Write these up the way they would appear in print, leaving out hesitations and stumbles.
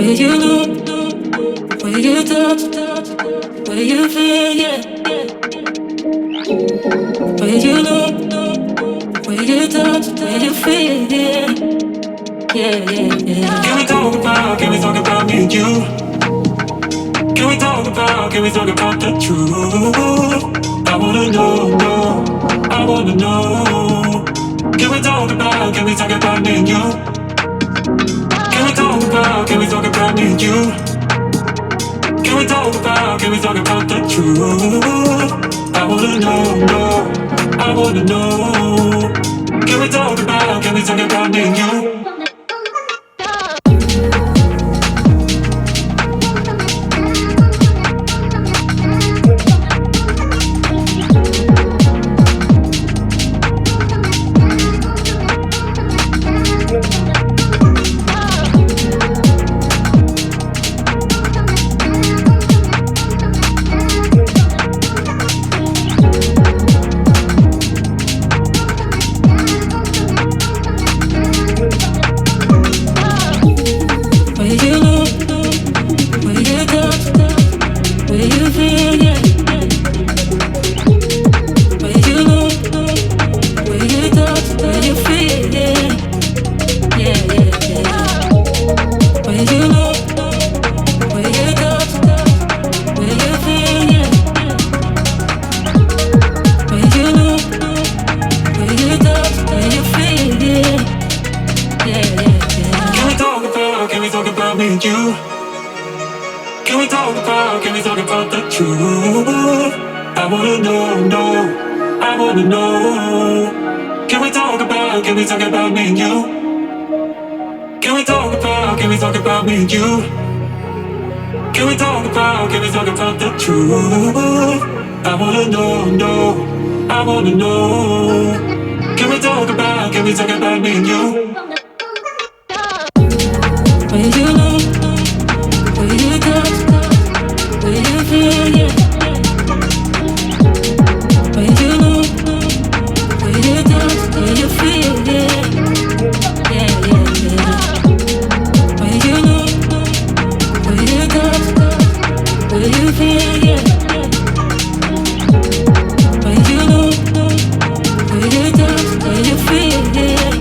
Where you look, where you touch, where you feel, yeah. Where you look, where you touch, where you feel, yeah. Yeah, yeah, yeah. Can we talk about me and you? Can we talk about the truth? I wanna know, no, I wanna know. Can we talk about me and you? Can we talk about me and you? Can we talk about the truth? I wanna know, no, I wanna know. Can we talk about me and you? Can we talk about the truth? I wanna know, no, I wanna know. Can we talk about me and you? Can we talk about me and you? Can we talk about the truth? I wanna know, no, I wanna know. Can we talk about me and you? Where you look, where you touch, where you feel, yeah. Where you look, where you touch, where you feel, yeah. Yeah, yeah, yeah. Where you look, where you touch, where you feel, yeah. Where you look, where you touch, where you feel, yeah.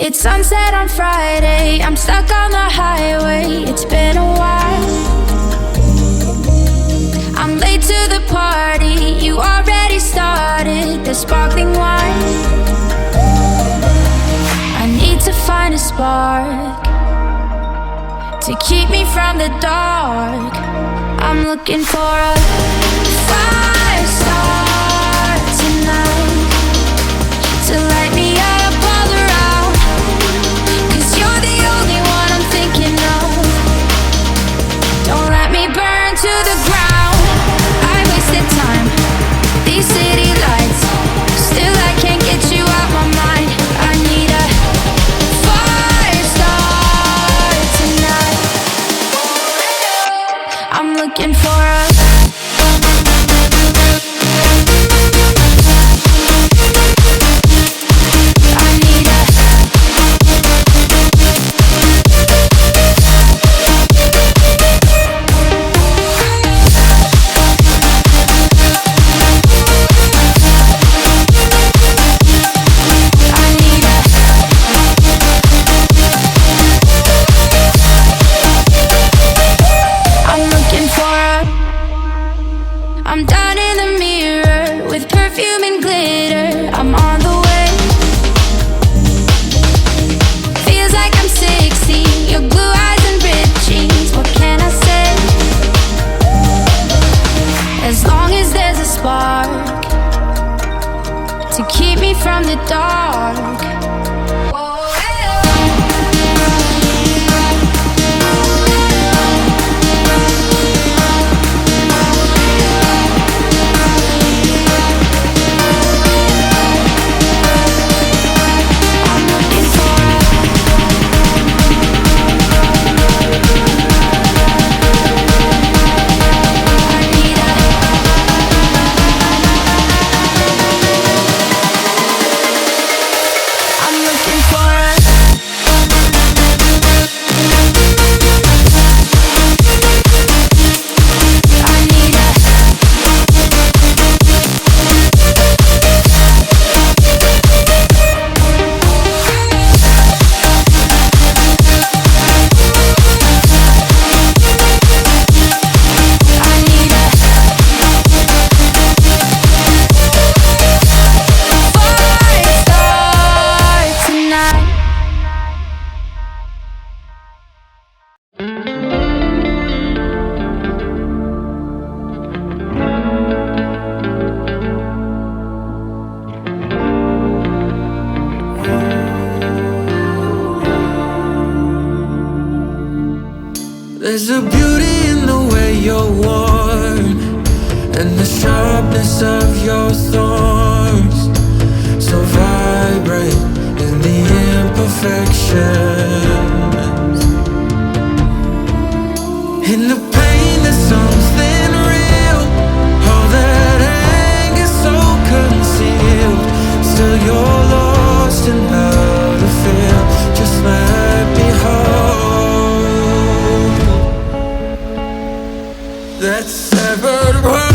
It's sunset on Friday, I'm stuck on the highway. It's been a while. I'm late to the party, you already started the sparkling wine. I need to find a spark to keep me from the dark. I'm looking for a fire star tonight to light me up all around. 'Cause you're the only one I'm thinking of. Don't let me burn to the ground. I wasted time, these city lights, still I can't get you out my mind. I need a fire star tonight. I'm looking for a I'm down in the mirror with perfume and glitter. I'm on the way. Feels like I'm 16, your blue eyes and ripped jeans. What can I say? As long as there's a spark to keep me from the dark. There's a beauty in the way you're worn and the sharpness of your thorns, so vibrant in the imperfections. In the pain there's something real, all that anger so concealed. Still you're lost in how to feel, just let me hold that severed world.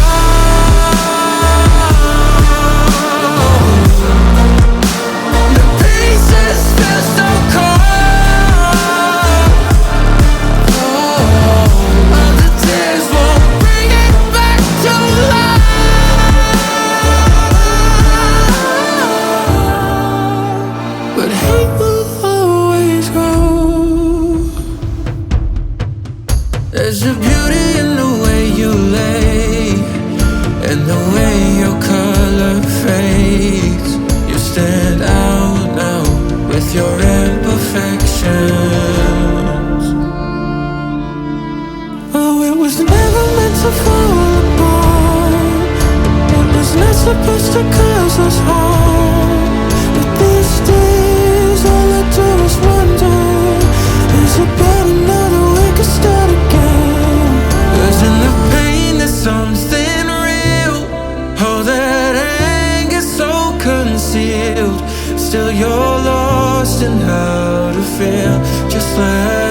The pieces feel so cold. All the tears won't bring it back to life, but hate will always grow. There's a beauty in the way you lay and the way your color fades. You stand out now with your imperfections. Oh, it was never meant to fall apart. It was not supposed to cause us harm. But these days all I do is wonder, is about another we could start again. 'Cause in the pain there's something real, all that anger so concealed. Still you're lost in how to feel, just let